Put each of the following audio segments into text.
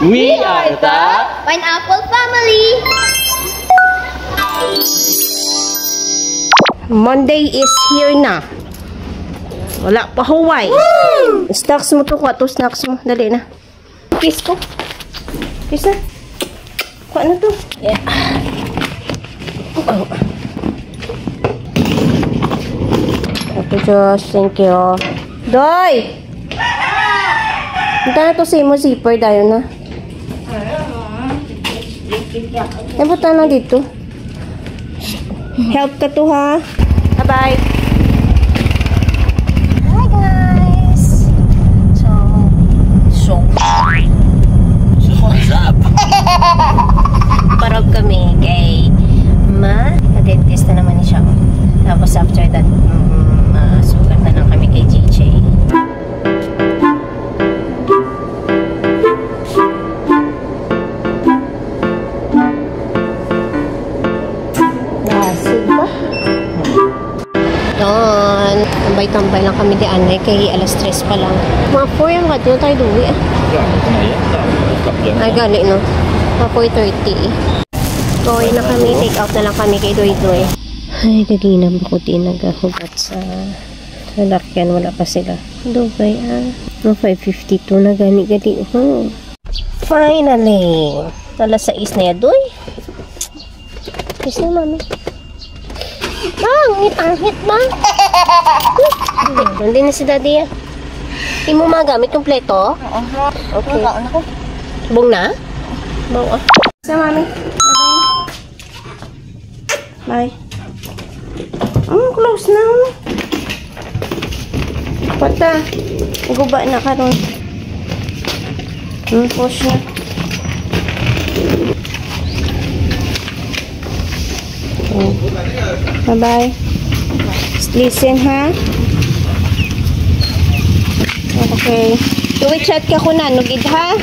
We are the Pineapple Family! Monday is here na. Wala pa huway. Snacks mo to. Kuha to snacks mo. Dali na. Kiss ko. Kiss na. Kuha na to. Yeah. Oh. Ate Josh, thank you. Doy! Punta na to sa imo zipper dayo na. Ay, buta na dito. Help ka to ha. Bye-bye. Hi guys. So what's up? Parog kami kay ma-dentist na naman siya. Tapos after that, sugat na lang kami kay JJ. Tambay lang kami di anay kay alas 3 pa lang. Mga 4 yung kadyo tayo duwi ah. Ay gali no. Mga 4:30 Going na kami, take out na lang kami kay Doy Doy. Ay kaginam ko din naghugat sa lakyan, wala pa sila. Dugay ah. No 5:52 na gani-gani. Finally! Alas 6 na ya Doy. Kiss na mami. Angit ba? Nandun na si daddy ah. Hindi mo magamit yung pleto? Okay. Bong na? Bong ah. Sa mami. Bye. Close na. Pata. Guba na ka ron. Push na. Bye-bye. Listen, ha? Okay. Tuwi-chat ka ko na. Nugid, ha?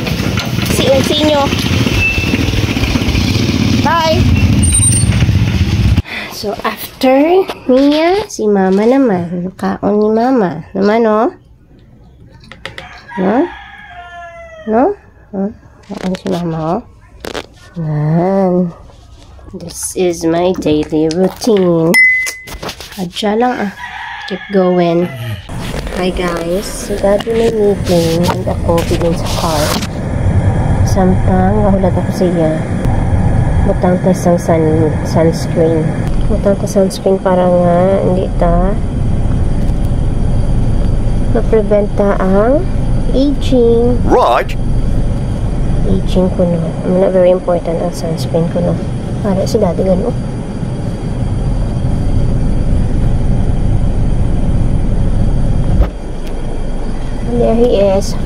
Si nyo. Bye! So, after Mia, si Mama naman. Kaon ni Mama. Naman, no? No? No? Kaon si Mama, oh? Yan. This is my daily routine. Adya lang ah. Keep going. Hi guys. So daddy may meeting. And ako pigin sa car. Samtang nahulat ako sa iya. Butang ta sang sunscreen. Butang ta sunscreen para nga hindi ta ma-prevent ta ang aging. Right. Aging ko no. Very important ang sunscreen ko no. Para si daddy gano'n. And there he is.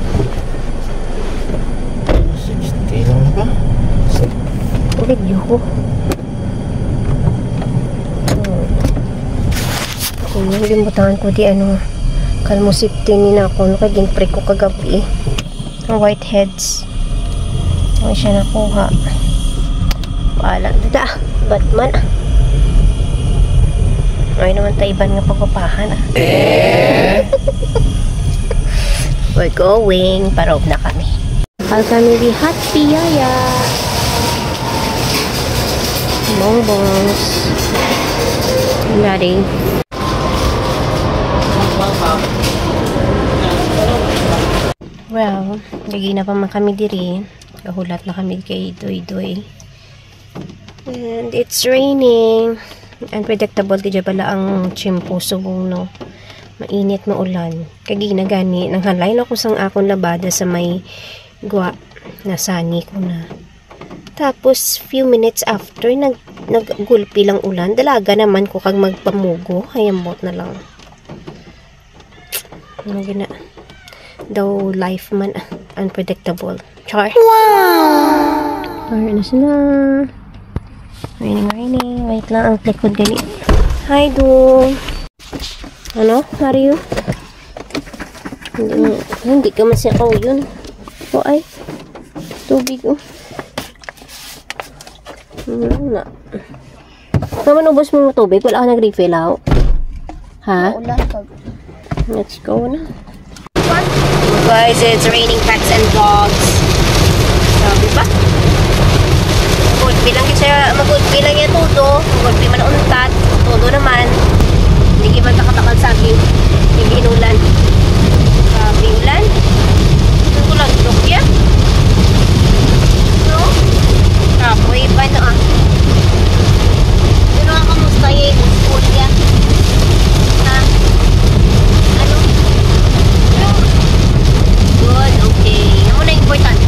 60 lang ba? Video ko. Yung limbutangan ko di ano. Kalmusiptin ni na ako. Naging pre ko kagabi. Ang whiteheads. Ang siya nakuha. Wala dada. Batman. Ay naman taiban nga pagpapahan ah. We're going. Parog na kami. Al kami di Happy Yaya. Bongbongs. Ready. Well, lagi na pa man kami diri. Kahulat na kami kay Doy Doy. And it's raining. Unpredictable kaya pala ang tiyempo subong no. Mainit maulan. Kagina gani nang halay na ko sang akong labada sa may gwa. Nasani ko na. Tapos few minutes after naggulpi lang ulan. Dalaga naman ko kag magpamugo. Hayambot na lang. Ano gina? Daw life man unpredictable. Char. Wow! Alright na sila. Raining. Wait lang, ang likod gali. Hi, do. Ano? How are you? Hindi ka masikaw yun. O ay. Tubig, oh. Wala. Naman ubos mo tubig? Wala ka nag-refill out? Ha? Let's go na. Guys, it's raining cats and dogs. Sabi ba? Magulpi lang siya, magulpi lang yan todo. Magulpi man untat. Todo naman. Hindi man takatakal sabi. Hindi inulan. Sabi ulan. Ito ko lang ito kaya. No? Kapoy pa no ah. Pero ang kamusta yung school niya? Ha? Ano? Good, okay. Ano na important?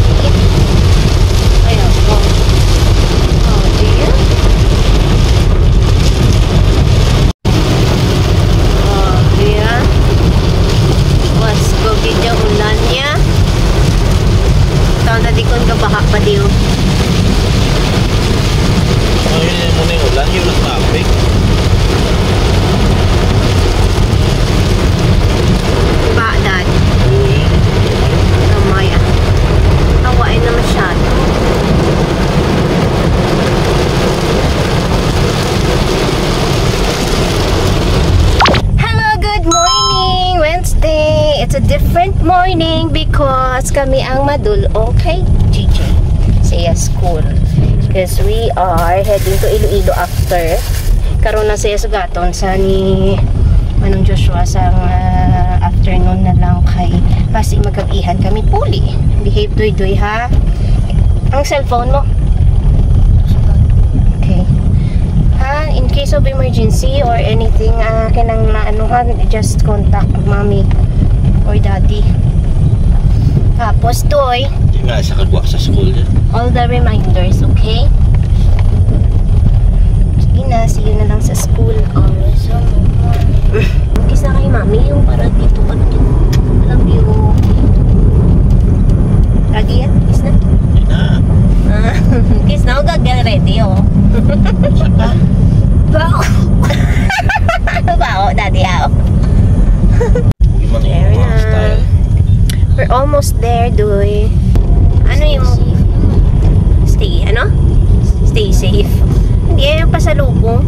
Ayun, go. Oh, dear. Oh, dear. Was go gidya ulan niya. Taon tadi kon gabaha pa diyo. Ngayon mo na yung ulan, yung traffic. Ba, Dad? Kamay ah. Tawain na masyado. Hello, good morning! Wednesday! It's a different morning because kami ang madulong kay GJ sa school. Because we are heading to Iloilo after. Karoon na siya sa gaton sa ni Manong Joshua sa afternoon na lang kay kasi magkagihan kami puli. Behave doy-doy ha. Ang cellphone mo. Okay. Ha, in case of emergency or anything kinang naanuhan, just contact mommy or daddy. Tapos doy. Hindi nga siya kagwa sa school yan. All the reminders, okay? Sige na, see you na lang sa school. Kiss na kay mami yung para dito ka na dito. Love you. Lagi yan? Kiss na? Hindi na. Kiss na, huwag get ready oh. Saka? Bao! Bao, daddy out. Hindi mo na yung mga style. We're almost there, Doy. Ano yung... Stay, ano? Stay safe. Hindi yung pasalubong.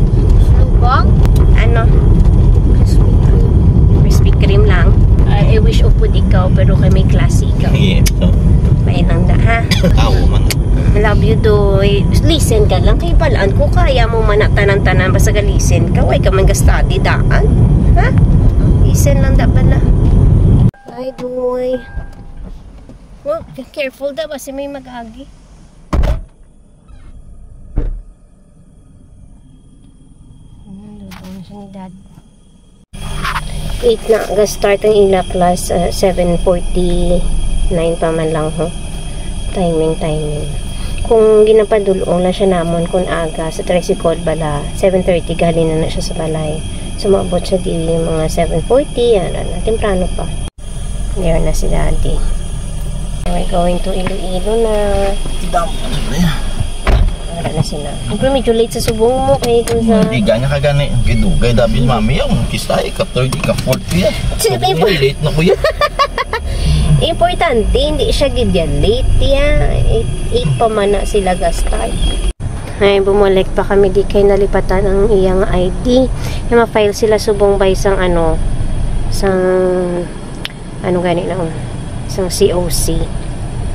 Lubang? Ano? Krispy Kreme lang. I wish upod ikaw, pero kay may klase ikaw. Yeah. So, Pain lang da, ha? tawo man. I love you, Doy. Listen ka lang kay balaan. Kung kaya mo manatanan-tanan, basta ka listen ka. Huwag ka man gastadi daan. Ha? Listen lang da pala. Ay, Doy. Well, careful da kasi may mag-agi. Doon siya ni Dad. 8 na. Start ang ila class 7:49 pa man lang ho. Timing. Kung ginapadulong lang siya namon kung aga sa tricycle bala 7:30 galing na siya sa balay. Sumabot siya di mga 7:40 yan. Temprano pa. There na si Daddy. We're going to Iloilo na. Damp. Ano ba yan? Wala na sila. Siyempre medyo late sa subong mo kay kung sa... Hindi ganya kagani. Gidugay dabil mami yung kistay ka 30 ka 40 yan. Late na ko yan. Importante, hindi siya gidyan late yan. 8 pa man na sila gastay. Ay, bumalik pa kami di kay nalipatan ang iyang ID. Yung ma-file sila subong by isang ano, gani na isang COC.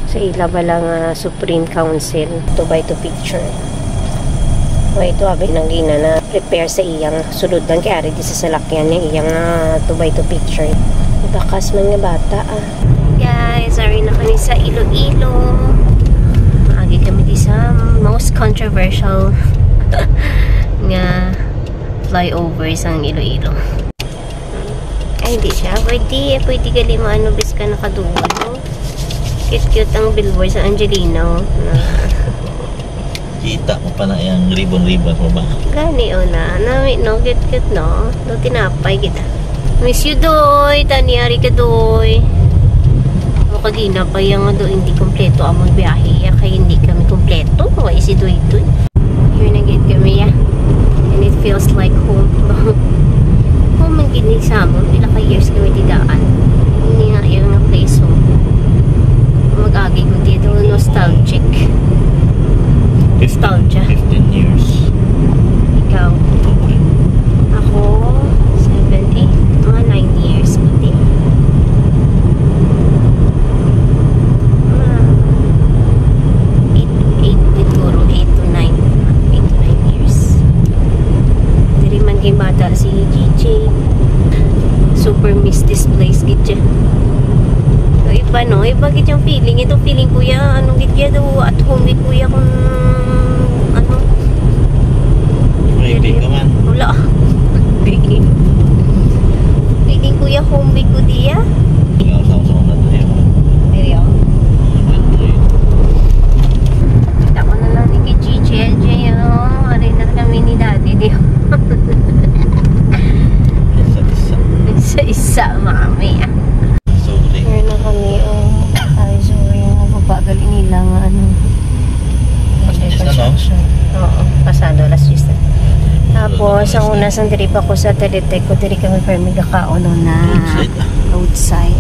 Sa ila ba lang Supreme Council to buy to picture. O ito abay nang gina na prepare sa iyang sulod lang kaya di sa salakyan niya iyang to buy to picture. Bakas man nga bata Guys, sorry na kami sa Iloilo. Maagi kami di sa most controversial nga flyover sa Iloilo. Ay, hindi siya. Pwede gali mo ano bis ka nakaduwal. No? Cute ang billboard sa Angelina. Kita mo pa na yung ribbon mo ba? Gani o na. Nami, no? Cute no? No, tinapay kita. Miss you, Doy. Tanyari ka, Doy. O kagina pa yung do hindi kompleto among biyahe. Kaya hindi kami kompleto. Why is it Doy? Here na git kami, ya. And it feels like home. Home man ginig sa amon. Pila ka years kami tidaan. Hindi nga yung place home. Mag-agi ko dito. Nostalgic. Nostalgia. 15 years. Ikaw. Ako, 7, 8, mga 9 years. Pati. Iba no? Bakit yung feeling? Ito feeling kuya, anong gitya daw at home with kuya kung ano? May big ka man. Wala. Bigay. Feeling kuya home with ko diya. Ikaw sa na tayo. Seryo? Kita ko na lang ni kay GJ yung aray na kami ni daddy diyo. Isa-isa mami. Sorry. Here na kami ay so yung mababagal nila nga ano. Oo, pasado last year na. Tapos, ang una sang trip ako sa Teletech ko, diri kami para magkakaon na outside.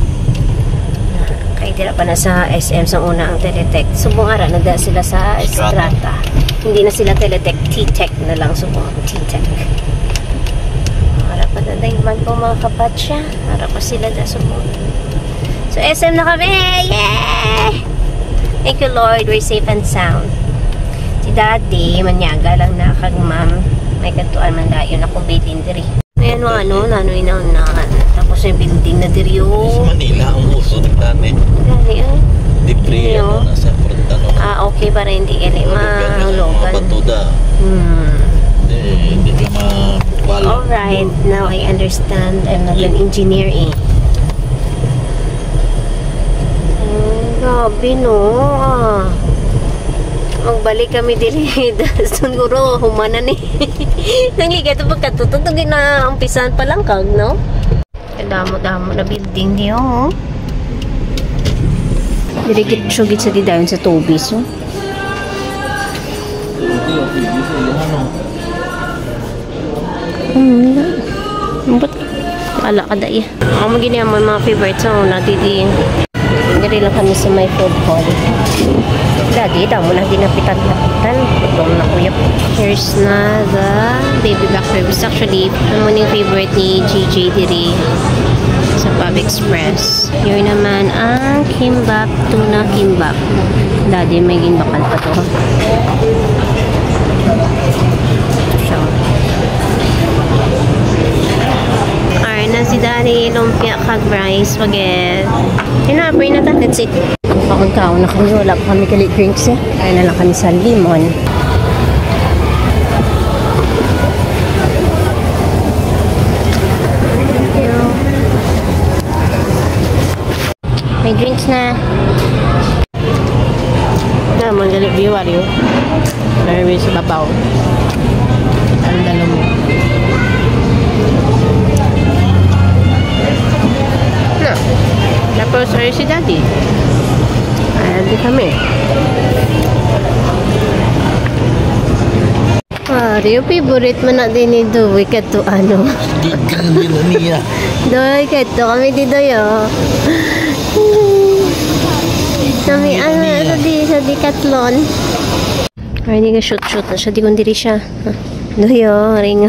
Kaya dira pa na sa SM sa una ang Teletech. Subong ara na dahil sila sa Strata. Hindi na sila Teletech, T-Tech na lang subong T-Tech. Para pa na dahil ko mga kapatsya. Para pa sila dahil subong. So, SM na kami! Yay! Thank you Lord, we're safe and sound. Si Daddy, manyaga lang na kag ma'am. May katuan man dayon akong building diri. Ayan mga ano, nanoy na unahan. Tapos yung building na diri Sa yung... Manila, ang uso ng dati. Dali ah. Dipri, ano, nasa Portano. Okay para hindi gali Mga mahulogan. batuda. Hindi ka mapalo. Alright, now I understand. I'm not an engineer eh. Grabe no. Magbalik kami dili. Siguro humana ni. Nangliga ito pagkatutugin na umpisan pa lang kag, no? Damo-damo na building niyo. Dirigit sugit sa didayon sa tubis, no? But ala ka dai. Ako magini ang mga favorite sa una didi. Diri lang kami sa my food hall. Dati daw mo na dinapitan-lapitan. Putong na kuya. Here's na the baby back ribs. Actually, ano yung favorite ni GJ diri sa Pub Express. Yun naman ang kimbap, tuna kimbap. Dati may ginbakal pa to. So, na si Daddy, lumpia, kag rice, spaghetti. Hinapay na ta. That's it. Pakagkaon na kami. Wala pa kami kalit drinks eh. Kaya na lang kami sa limon. May drinks na. Naman galit biwari yun. Marami sa babaw. Ang dalo mo. Tapos ay si Daddy. Ayan din kami. Yung favorite mo na din ni Doy kato ano. Hindi na niya. Doy kato kami di Doy oh. Kami ano sa Decathlon. Ay hindi ka shoot na siya. Di kong diri siya. Doy oh, ring.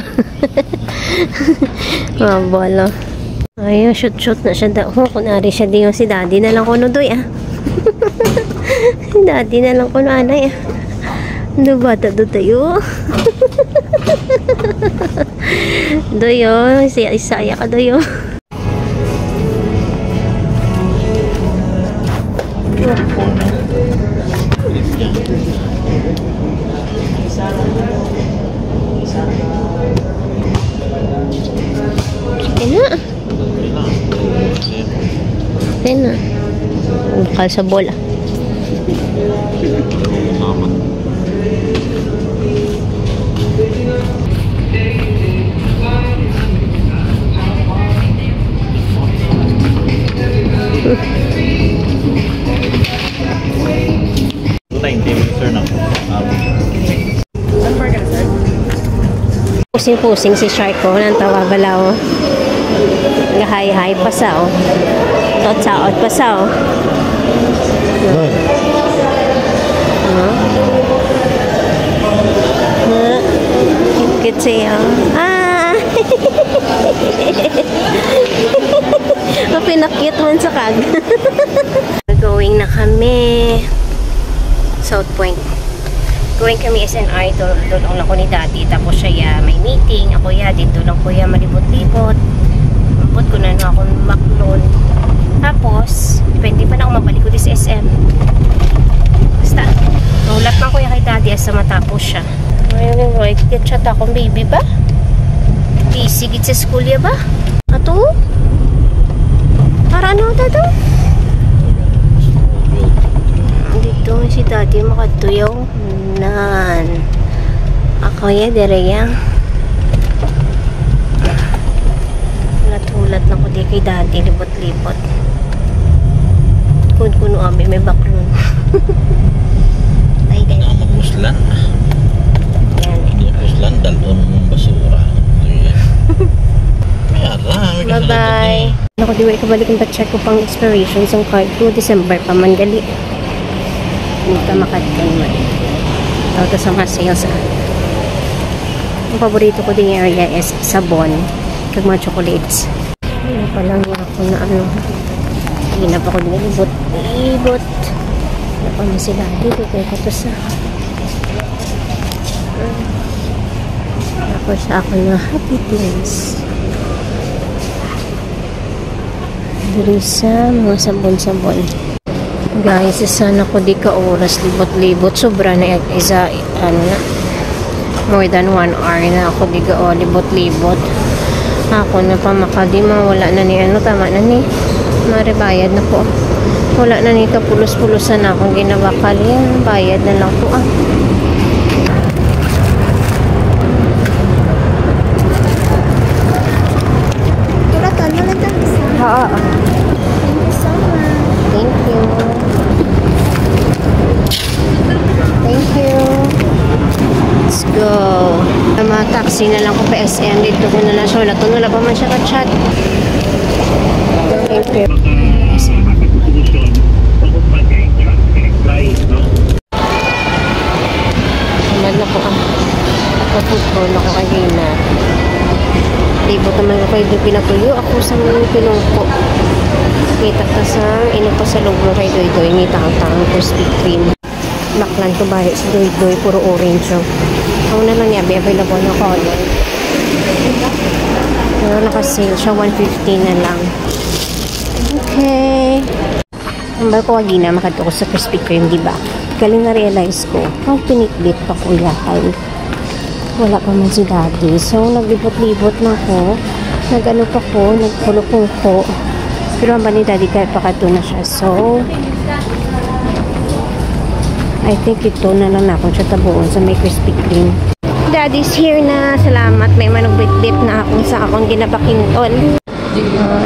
Mabolo. Ay, shoot na siya daw. Kunwari siya din si Daddy na lang kuno Doy ah. Si Daddy na lang kuno anay ah. Bata do tayo. Doy oh, isaya ka Doy oh. Sige na. Ayan na. Bukal sa bola. Pusing-pusing si Shark ko. Walang tawagalaw. Gahay-hay pa sa oh. Tot-saot pa sa oh. Kit siya. Pinakit man sa kag. Going na kami. South Point. Going kami SNR. Doon lang ako ni Daddy. Tapos siya may meeting. Ako dito lang kuya malibot-libot. Mabot ko na akong maklon. Tapos, depende pa na kung mabalik ko din sa SM. Basta, naulat lang ko yung kay daddy asa matapos siya. Ayun, right, chat akong baby ba? Busy git sa school ya ba? Ato? Para ano dato? Dito si daddy makatuyaw. Nan. Ako ya, dere yang. Ulat na ko di kay daddy, libot-libot. Kuno ami may background. Ay, ganyan. Muslan. Yan. Muslan, dalon mong basura. Bye-bye. Ako di ba ikabalik yung check ko pang expirations ng card ko. December pa man gali. Hindi ka makatkan man. Tapos ang sales. Ang paborito ko din yung area is sabon. Kag mga chocolates. Ano pa lang ako na ano. Hinap ako din libot. Ano pa na sila dito. Kaya ito sa tapos ako na happy place. Diri sa mga sabon-sabon. Guys, sana ko di ka oras libot-libot. Sobra na isa, ano na, more than 1 hour na ako di ka libot-libot. Ako na pa makadi, wala na ni ano, tama na ni. Maribayad na po. Wala na ni kapulos-pulusan na akong ginabakal yan. Bayad na lang po Thank you so much. Thank you. Thank you. Let's go. Taxi na lang ko pa SM. Dito ko na lang siya. Wala pa man siya ka-chat. Thank you. Tamad na po Kapag-food ako kanina. Libot naman ako kayo pinatuyo. Ako sa mga pinungko. Kita ka sa pa sa loob ng kay Doy-Doy. Ngita ang tangang crispy cream. Baklan to bahay sa Doy-Doy. Puro orange. Ako na lang yabi. Available na color. Pero nakasale siya. 150 na lang. Okay. Ang bal ko wagina. Makadto ko sa crispy cream. Diba? Galing na-realize ko. Ang pinikbit pa ko yahay. Wala pa man si daddy. So, naglibot-libot na ako. Nag-ano pa ko. Nagpulupong ko. Pero ang ba ni daddy kahit pakato na siya. So, I think ito na lang akong siya tabuon sa may Krispy Kreme. Daddy's here na. Salamat. May manugbit-bit na akong sa akong ginapakintol.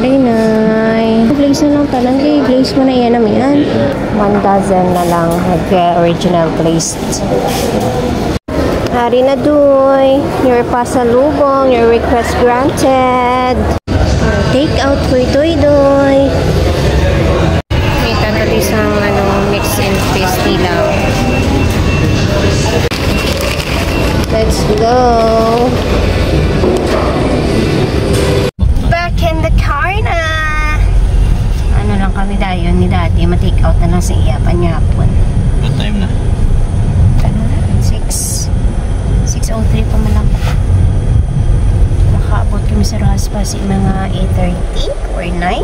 Nay. Glaze na lang talang. Glaze mo na yan naman yan. 1 dozen na lang. Original glazed. Hari na Doy. Your pasalubong. Your request granted. Take out for Doy-Doy. May tatali isang mix and pasty lang. Let's go. Back in the car na. Ano lang kami dayon ni daddy. Ma-take out na lang sa iyapan niya hapon. What time na? 6:03 pa man lang. Nakaabot kami sa Raspa si mga 8:30 or 9? 9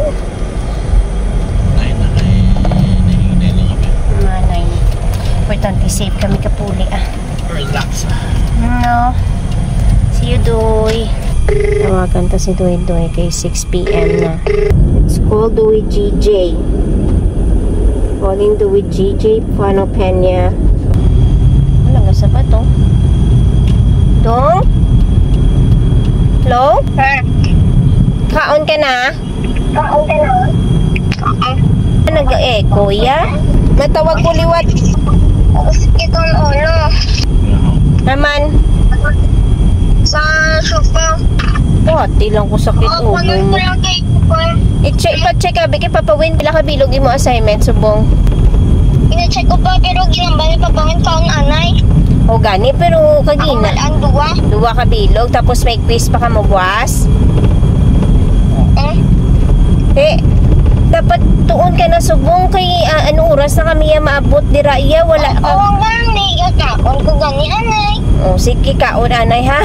na kay nahinay lang kami. Mga 9. Importante safe kami kapuli Relax. No. See you Doy. Tawagan ta si Doy-Doy kay 6 PM na. Let's call Doy GJ. Calling Doy GJ Puano Peña. Wala nga sa ba to? Dong? Hello? Kaon ka na? Nag-echo ya? Matawag ko liwat. Itong ulo. Naman? Sa sofa. Pati lang ko sakit ulo mo. I-check abi kay Papa Win. Pila ka bilog mo assignment subong. Ina-check ko pa pero ginambal pa pangin kaong anay. O gani pero kagina. Ang Duwa ka bilog tapos may quiz pa ka mo buwas. Dapat tuon ka na subong kay ano oras na kami maabot dira iya wala ka. Oo nga ni kaon ko gani anay. O sige kaon anay ha.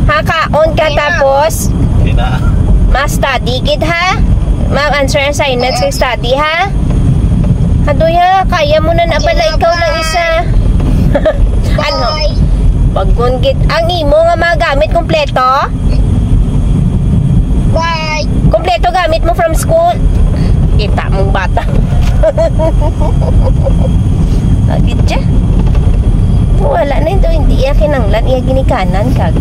Ha kaon ka tapos Hindi na. Ma-study gid ha? Ma-answer assignments kay study ha? Hadoy ha, kaya mo na nabala ikaw lang isa. Ano? Paggunggit ang imo nga mga gamit kompleto? Bye. Kompleto gamit mo from school? Kita mong bata. Agit siya. Wala na ito, hindi iya kinanglan, iya ginikanan kag.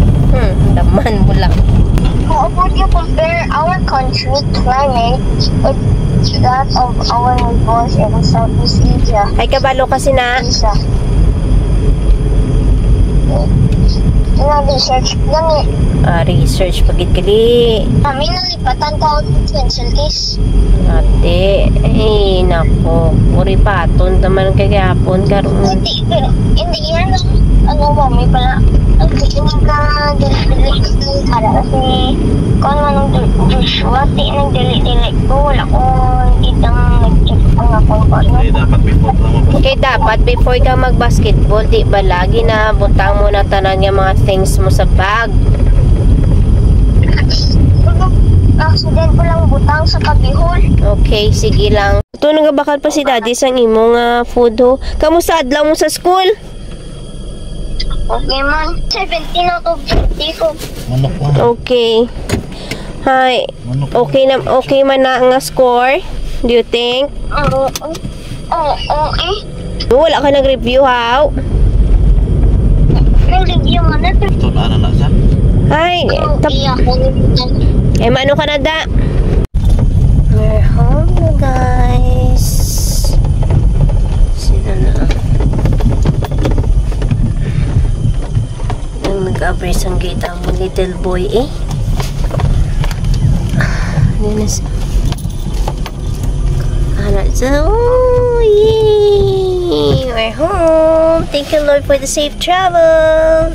Laman mo lang. How would you compare our country climate with that of our neighbors in Southeast Asia? Ay kabalo kasi na. Asia. Na-research lang eh. Research pagit kali. Kami nalipatan ka ng pencil case. Ate, eh nako, puri paton taman kagapon karon. Hindi, pero hindi yan. Ano ba, may pala. Ang tikinig ka, dili-dili para kasi kung manong Joshua, di nag-dili-dili ko. Wala ko, hindi nang nag-check ang akong paano. Kaya dapat before lang mo. Okay, dapat before ka mag-basketball, di ba lagi na butang mo na tanan yung mga things mo sa bag. Accident ko lang butang sa kabihol. Okay, sige lang. Ito nagabakal pa si daddy sa imong food ho. Kamusta adlaw mo sa school? Okay man, 17 out of 20 ko. Manok lang. Okay. Hi. Manok. Okay man na nga score? Do you think? Oo, eh. Wala ka nag-review how? Nag-review mo na ito. Ito na na sa. Hi. Iya ko Mano ka na da? We're home na guys. Sino na? Nag-abres ang gate ang little boy eh. Ninas. Oh, yay! We're home. Thank you, Lord, for the safe travel.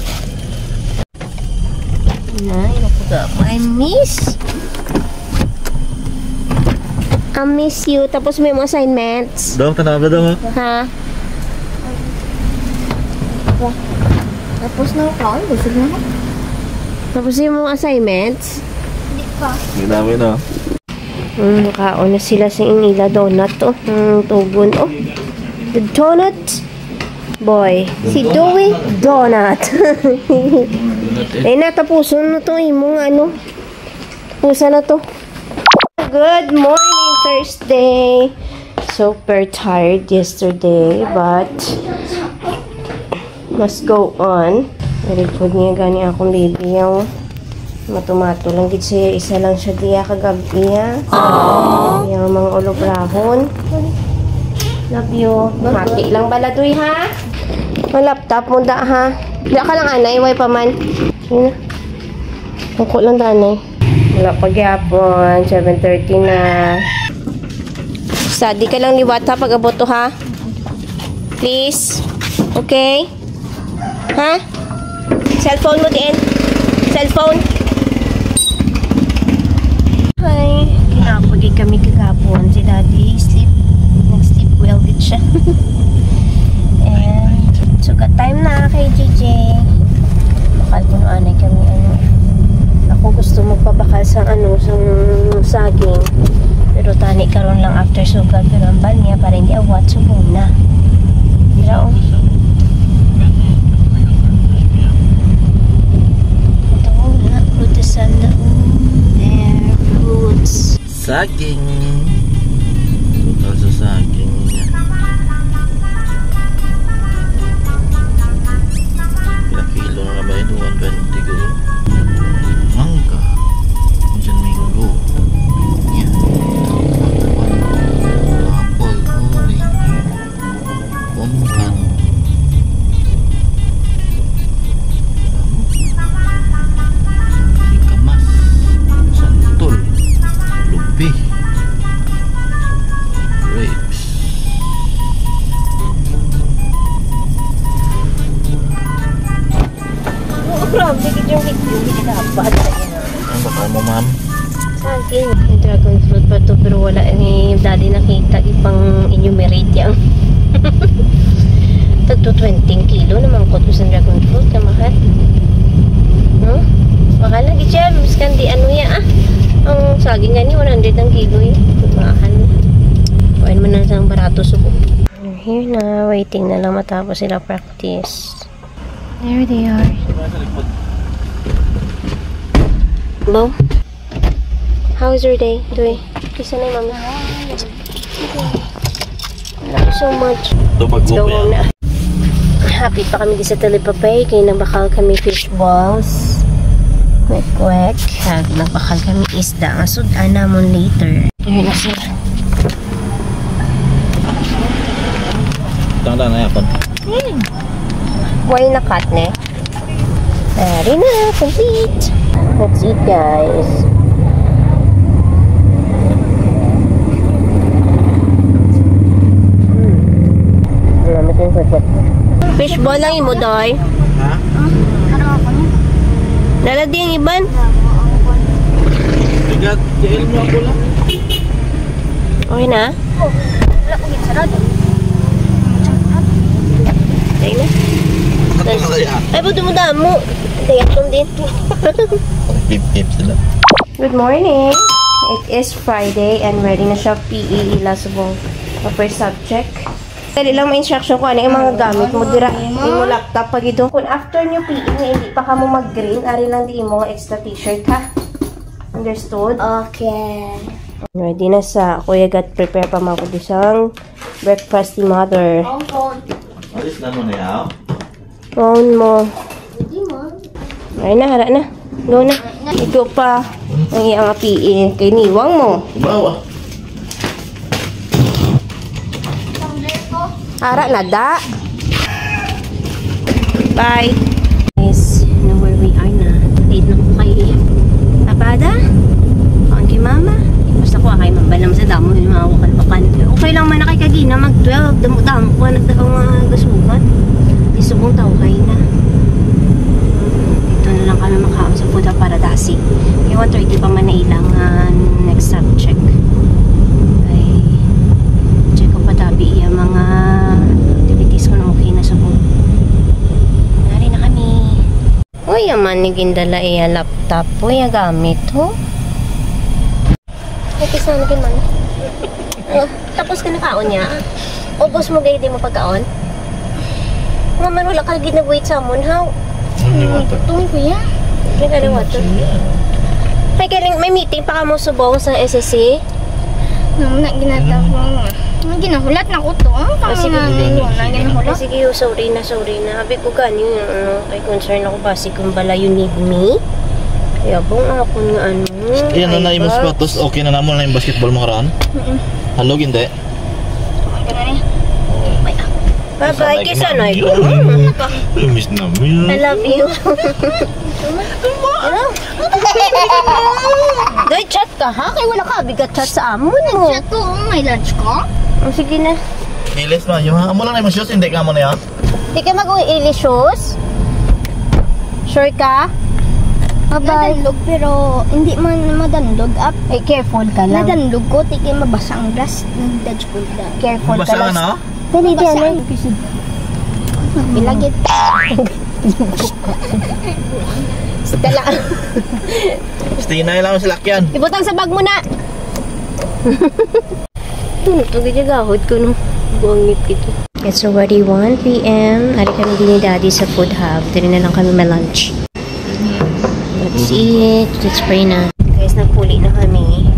Ay, nakuga ako. I miss you. Tapos may mga assignments. Dong, tanawag na dong. Ha? Tapos na ako. Gusto mo na? Tapos yung mga assignments. Hindi pa. Hindi namin na. Nakaon na sila sa inila donut. Oh, tugon. Oh, the donut boy. Si Dewey Donut. Eh, natapuson na to. Imong ano. Tapusan na to. Good morning, Thursday. Super tired yesterday, but must go on. Very good niya gani akong baby yung matumato lang gid siya. Isa lang siya diya kagabi ha. Yung mga ulobrahon. Love you. Mati lang baladoy ha. Ang laptop mo da ha. Wala ka lang anay, way pa man. Yun na. Tungko lang da anay. Wala pagyapon. 7:30 na. Study ka lang liwat ha pag abot to ha. Please. Okay? Ha? Cellphone mo din. Cellphone. Hi. Kinapagay kami kagapon. Si daddy sleep. Nag-sleep well din siya. And sugat time na kay JJ. Bakal kung anay kami ano. Ako gusto magpabakal sa ano, sa saging. Pero tani karon lang after sugat pero ang bal niya para hindi awat subong na. Dira oh. There, fruits. Saging. Ito sa saging niya. Ilang kilo na ba ito? 120 ko. Mangga. Diyan minggo. Yan. Apple. Orange. Pomkan. Singkamas. Santol. Lupi. Grapes. Oo, grabe. Hindi dapat. Ang bakal mo, ma'am? Saging. Yung dragon fruit pa to pero wala ni daddy nakita ipang enumerate yan. Tagto 20 kilo naman ko sa dragon fruit na mahal. No? Baka lagi siya. Miskan di ano ya ah. Ang saging nga ni 100 ang kilo eh. Mahal. Kuhain mo na ng barato subo. Here na. Waiting na lang matapos sila practice. There they are. Bo? How's your day? Doy? Kisa na yung mami. Love you so much. Let's go home na. Happy pa kami di sa Talipapay. Kaya nagbakal kami fish balls. Quick. Nagbakal kami isda. Masudan namon later. Here na sila. Tanda na yapon. Why na cut ne? Ready na. Complete. Let's eat guys. Fish ball lang yung mo, Doy. Ha? Laladi ang iban? Bigat, jail mo ako lang. Okay na? Wala ko sarado. Okay na? Ay, buto mo damo. Dayak lang din. Pip-pip sila. Good morning. It is Friday and ready na siya PE ilasubong first subject. Dali lang may instruction ko ano yung mga gamit mo dira mo laptop pag ito. Kung after nyo PE nga hindi pa ka mo mag-green, ari lang di mo extra t-shirt ha. Understood? Okay. Ready na sa Kuya Gat prepare pa mga kudisang breakfast ni mother. Alis na mo na yaw. Phone mo. Hindi mo. Ay na, hara na. Go na. Ito pa. Ang iyang PE. Kay niwang mo. Bawa. Hara na da. Bye. Guys, you know where we are na. Late na ko kay Abada. Kaan kay Mama. Basta ko kay Mambalam sa damo yung mga wakal-wakal. Okay lang man na kay Kagina mag-12. Damo-damo ko nagdaang mga gasubat. Isubong tao kayo na. Dito na lang kami makaam sa Buddha Paradasi. Kaya 1:30 pa man na ilang next subject. Ay, check ko pa tabi yung mga activities ko na okay na sa buong. Nari na kami. Uy, yaman ni gindala iya laptop. Uy, gamit ho. Ay, kisa na man. Tapos ka nakaon niya. Ubos mo gaya di mo pagkaon. Maman, wala ka ginag-wait sa amon, how? Tungin ko yan. May ka ng water. May meeting pa ka mo subong sa SSC? Naman na ginatapong. Ginahulat na ko to. Sige, Ginahulat. sige, sorry na. Habi ko ganyan, kay concern ako basi kung bala you need me. Kaya bong ako nga ano. Iyan na na yung sapatos. Okay na naman na yung basketball mo karaan? Halog hindi? Bye-bye, kisa na ito. Miss namin. I love you. Ano? Doy, chat ka ha? Kaya wala ka bigat chat sa amon mo. Chat ko, may lunch ko? Sige na. Nilis na. Yung amo lang na yung shoes. Hindi ka mo na yan. Di ka mag-uili shoes? Sure ka? Bye-bye. Nadanlog pero hindi man madanlog up. Ay, careful ka lang. Nadanlog ko, tiki mabasa ang glass ng dodge ko na. Careful ka Basa ka lang. na? Dali, Mabasa dali. ang episode. Bilagit. Dala. Stinay lang sa lakyan. Ibutang sa bag mo na. Ito, gagahod ko no. Buangit ito. It's already 1 p.m. Hari kami din ni Daddy sa food hub. Dali na lang kami ma-lunch. Let's eat. Let's pray na. Guys, nagpuli na kami.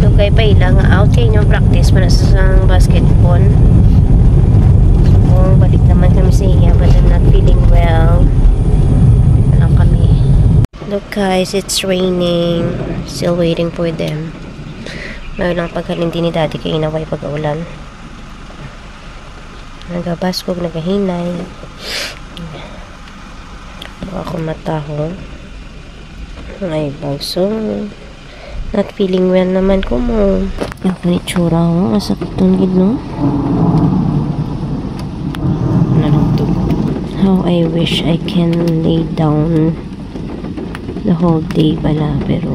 Lugay pa ilang out kayo yung practice para sa basketball. So, balik naman kami sa iya but I'm not feeling well. Walang kami. Look guys, it's raining. Still waiting for them. Ngayon lang paghalindi ni Daddy kay inaway pag-aulan. Nagabaskog, nagahinay. Baka ako mataho. Ay, bagso. Not feeling well naman ko mo. Yung panitsura ko, masakit itong no? How I wish I can lay down the whole day pala, pero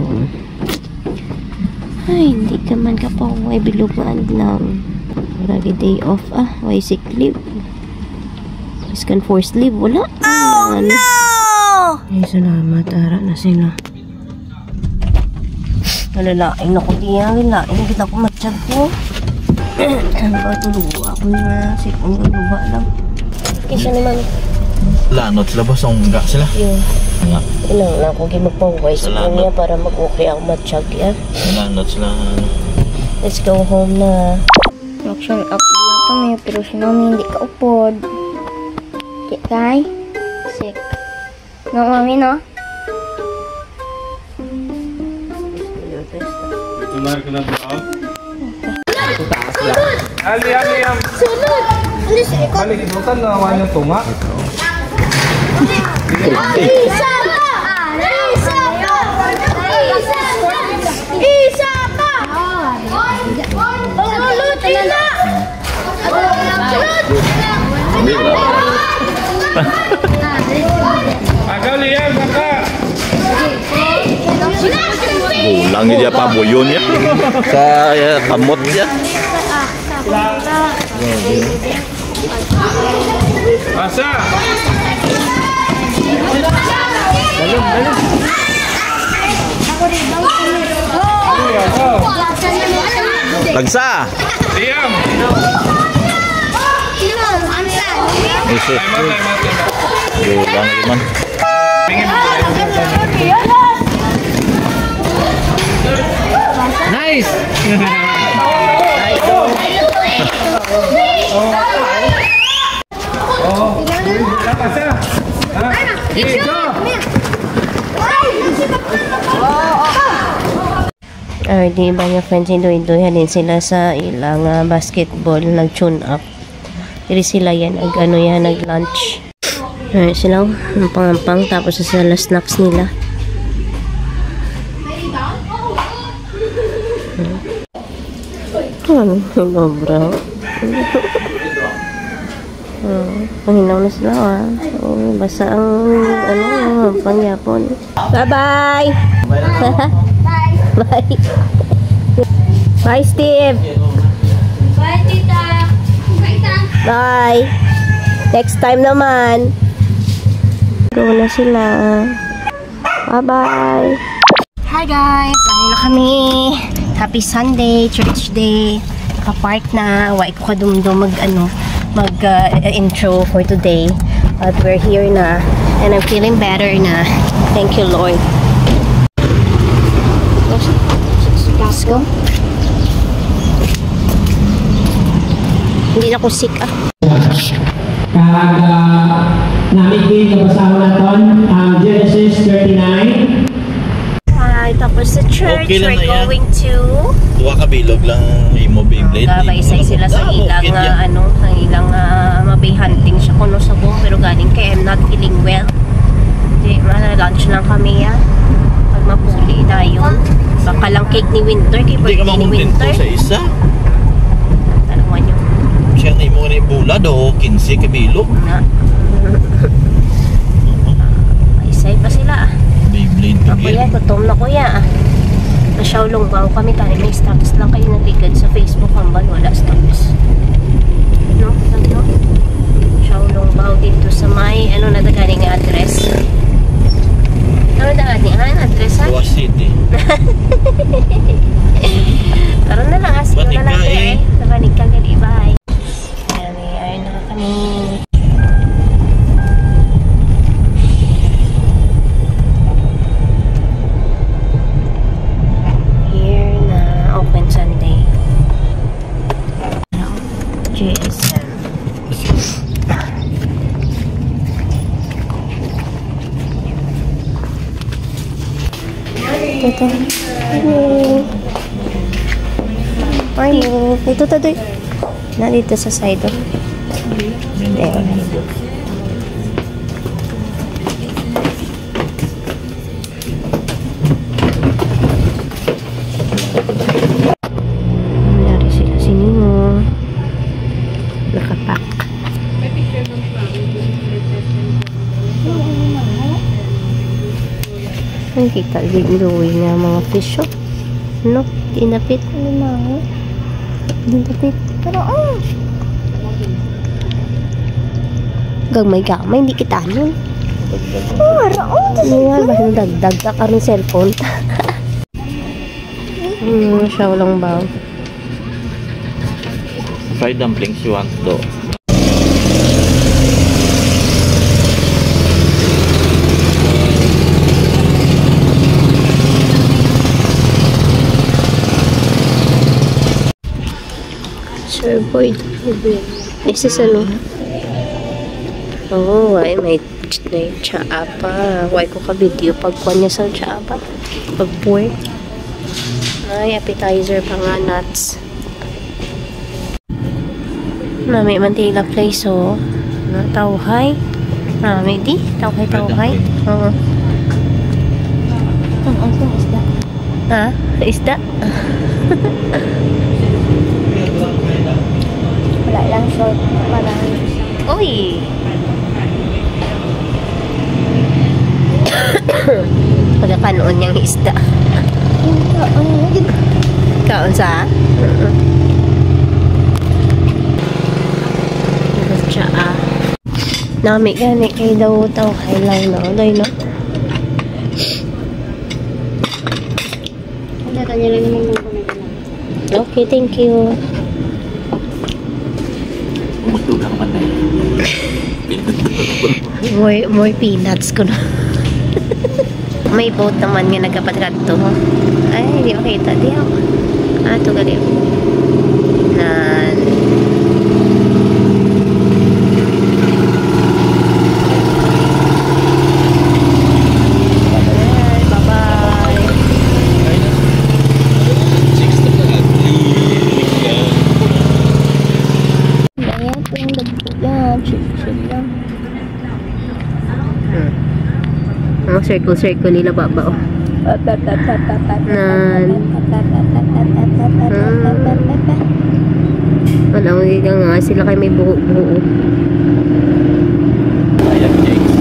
ay, hindi ka man ka pa ay bilugan lang. Lagi day off why sick leave? Iskan forced leave, wala. Oh no! Ay, salamat, ara na sila. Malalaing na ko diyan. Malalaing kita ko matsyag ko. Patuluwa ako na. Sipong luba lang. Kisa naman. Lanot sila ba? Songga sila? Yun. Nga. Ilang lang ko gimagpaway sa niya para mag-okay ako matsyag yan. Lanot sila. Let's go home na. Actually, up lang kami, pero si mami hindi ka upod. Kay? Sick. No, mami, no? Tular ka na ba? Ali, am. Sunod! Alis, ikaw. Ali, kinutan na naman yung tunga. Isa pa! Isa pa! Isa pa! Pangulutin na! Agaw, Liam, baka. Gulang dia pa buyon ya. Sa kamot ya. Asa? Lagsa. Liam. Isi. Gulang man. Nice. Ay, di ba yung friends Indoy halin sila sa ilang basketball nag-tune up. Dili sila yan nag-lunch. Ay, sila pang tapos sa snacks nila. Hello, bro. Panginaw na sila basta ang pangyapon. Bye-bye! Bye! Bye, Steve! Bye, tita! Bye! Next time naman! Go na sila. Bye-bye! Hi guys! Ayun na kami! Happy Sunday, church day. Naka-park na. Wai ko kadumdum mag-intro for today. But we're here na. And I'm feeling better na. Thank you, Lord. Let's go. Hindi na ako sick Namin din kabasama natin ang Genesis 39. Tapos sa church, Okay lang we're na yan. going to Tuwa ka bilog lang imo Beyblade. gabaysay sila sa ilang sa ilang mabay hunting siya kuno sa buong pero galing kay I'm not feeling well. Di lunch lang kami pag mapuli na yun. Baka lang cake ni Winter kay Hindi ka birthday ni mamuntento Winter. sa isa. Tanungan nyo Siya na imo ni bula do 15 ka bilog. na. Isay pa sila Beyblade Kuya, again. tutom na kuya Nasyawlong baw kami tayo. May status lang kayo nabigad sa Facebook hambal. Wala status. No? No? Syawlong baw dito sa may na galing address. Ano na galing address ha? Tuwa City. Karoon na lang asino Banig na lang ka, eh. Nabanig ka gali. Bye. Ayun na kami. GSM. Ito. Morning. Ito tayo. Na dito sa side. There. Nangyari sila sinimo. Nakapak. Ang kita gawin nga mga fish shop. No, tinapit. Tinapit. Pero gamay-gamay, hindi kita nun. Raon. Nga ba, dagdag ka karong cellphone. Xiaolong bao. Fried dumplings you want though. Sir Boyd. Isa sa ano? Oo, ay may tsaa pa. Huwag ko ka-video pagkuha niya sa tsaa pa. Pag-pork. Ay, appetizer pa nga, nuts. Nami mantila place, oh. Tauhay. Nami di. Tauhay. Oo. Ang isda. Ha? Isda? Wala lang short. Parang Uy! Pagkakanoon niyang isda. Kaon sa? Tsaa. Nami gani kay daw tauhay lang no. Doy no? kanya lang naman yung Okay, thank you. Umutugang man na More peanuts ko na. May boat naman nga nagkapatrat to. Ay, hindi makita. Di ako. Ito galing. Nan. Bye-bye. Kaya ito yung dagdagan. Chill lang. Ang circle nila baba. Nan. Wala ko nga sila kayo may buho-buho. ayan James.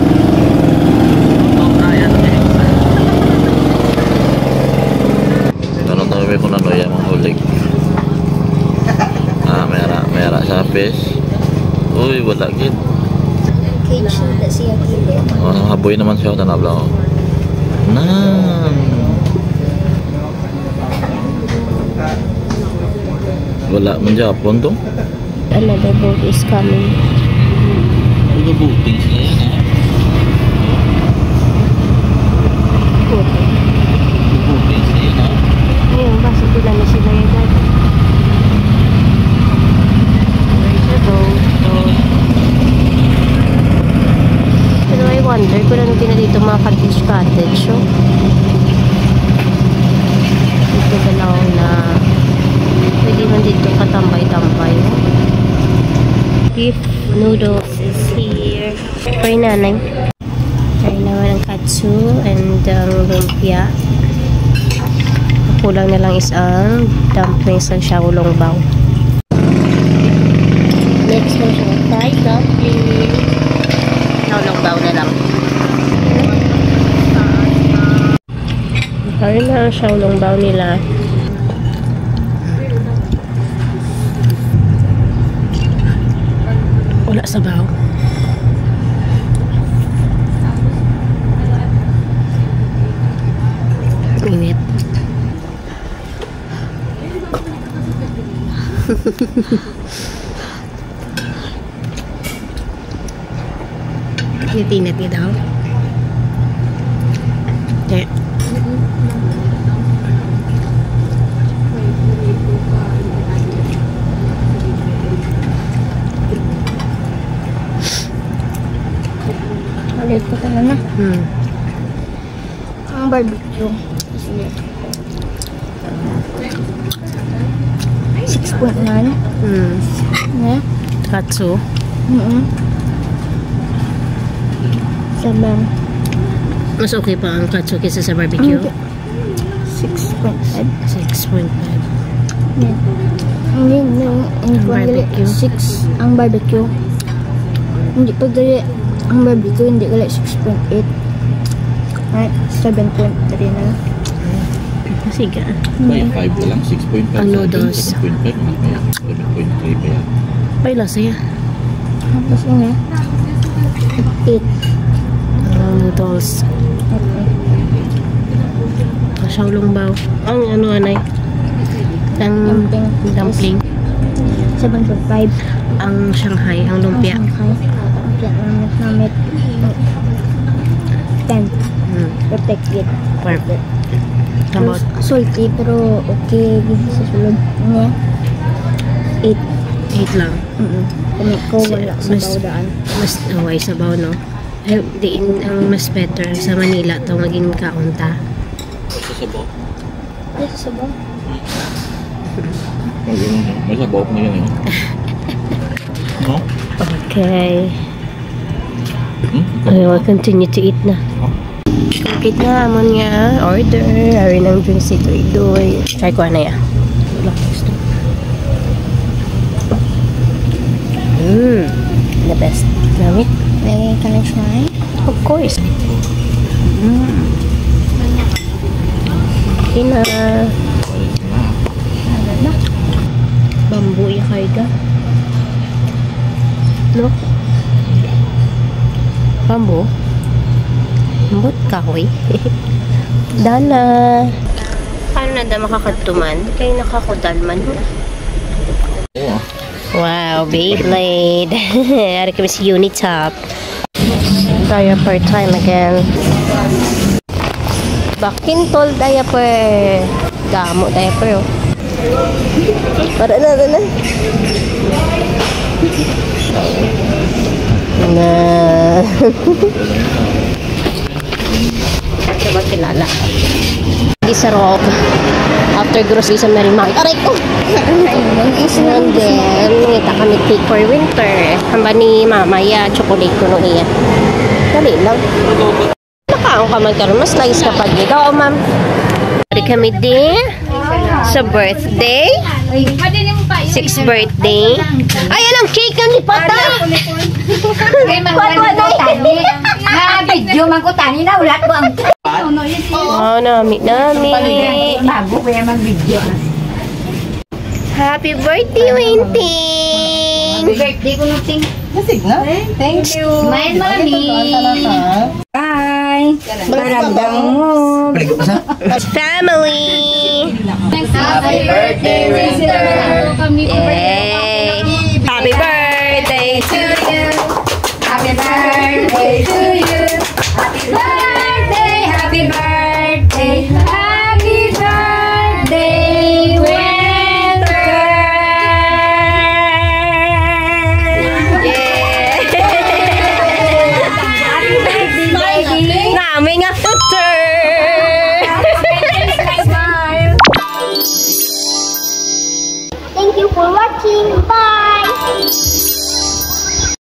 Ayan James. Ganun tayo ko na loya mga hulig. Mera sa fish. Uy, wala gid. Cage na siya kili. Haboy naman siya tanabla ko. Nan. Wala man Japon to. Another boat is coming. Ano booting sila yan ha? Booting sila yan ha? Ayun, basta sila na sila yung dad. Where's the boat? Pero I wonder kung ano din na dito mga cottage. So, dito ba lang na pwede man dito katambay-tambay. Beef noodles is here. Try nanay. Try naman ang katsu and lumpia. Kulang na lang is ang dumplings ng Xiaolong bao. Next na siya. Fried dumpling. Xiaolong bao na lang. Try na ang Xiaolong bao nila. Wala sa bao. Init. Init niya daw. Okay. Ulit ko ka na. Ang barbecue. 6.9. Yeah. Katsu. Sabang. Mas okay pa ang katsu kaysa sa barbecue. 6.5. 6.5. Yeah. Hindi, hindi ko Barbecue. 6 ang barbecue. Hindi pag dali ang barbecue, hindi ko 6.8. Right, 7.3 na lang. Sige. May 5 na lang, 6.5 Ang noodles. 7.5 na kaya, 7.3 pa yan. May lasa yan. Tapos yun 8. Noodles. Xiaolong bao. Ang ano anay? Ang dumpling. 7.5. Ang Shanghai, ang lumpia. Lumpia namin 10. Perfect. Perfect. About Salty pero okay dito sa sulod niya. 8 lang. Kami ko wala sa Mas- bawdaan. Mas away sabaw, no? Diin ang mas better sa Manila to maging kaunta. Basta sabaw. Dito sa bawd. May sabaw mo yun eh. No? Okay. I will continue to eat na. Complete na amon nga order. Ari ng drinks ito idoy. Try ko na ya. The best. Lamit? Can I try? Of course. Okay na. Bambu ya karga. No? Bambu? Bambut kahoy. Dana. Paano na da makakatuman? Kaya nakakudalman. Oo. Wow, Beyblade. Ada kami si Unitop. Diaper time again. Bakintol diaper. Damo diaper, oh. Para na. Na. Coba kilala. Di sa Rock. After grocery sa Mary Market. Aray ko! And then, ngita kami cake for winter. Hamba ni Mama, ya, chocolate ko nung iya. Dali lang. Nakaon ka magkaroon. Mas nice kapag nito. Oo, ma'am. Dali kami din sa birthday. 6th birthday. Ay, alam, cake ang lipata! Video man ko tani na ulat ko ang Oh, nami. bago ko yung mag-video. Happy birthday, Winting! Birthday ko nung ting. Thank you. Smile, mommy. Bye. Barandang mo. Family! Happy birthday, Winter. Yay! Happy birthday to you! Happy birthday to you. Happy birthday, happy birthday, happy birthday, Winter. Nami nga tutor! Thank you for watching. Bye!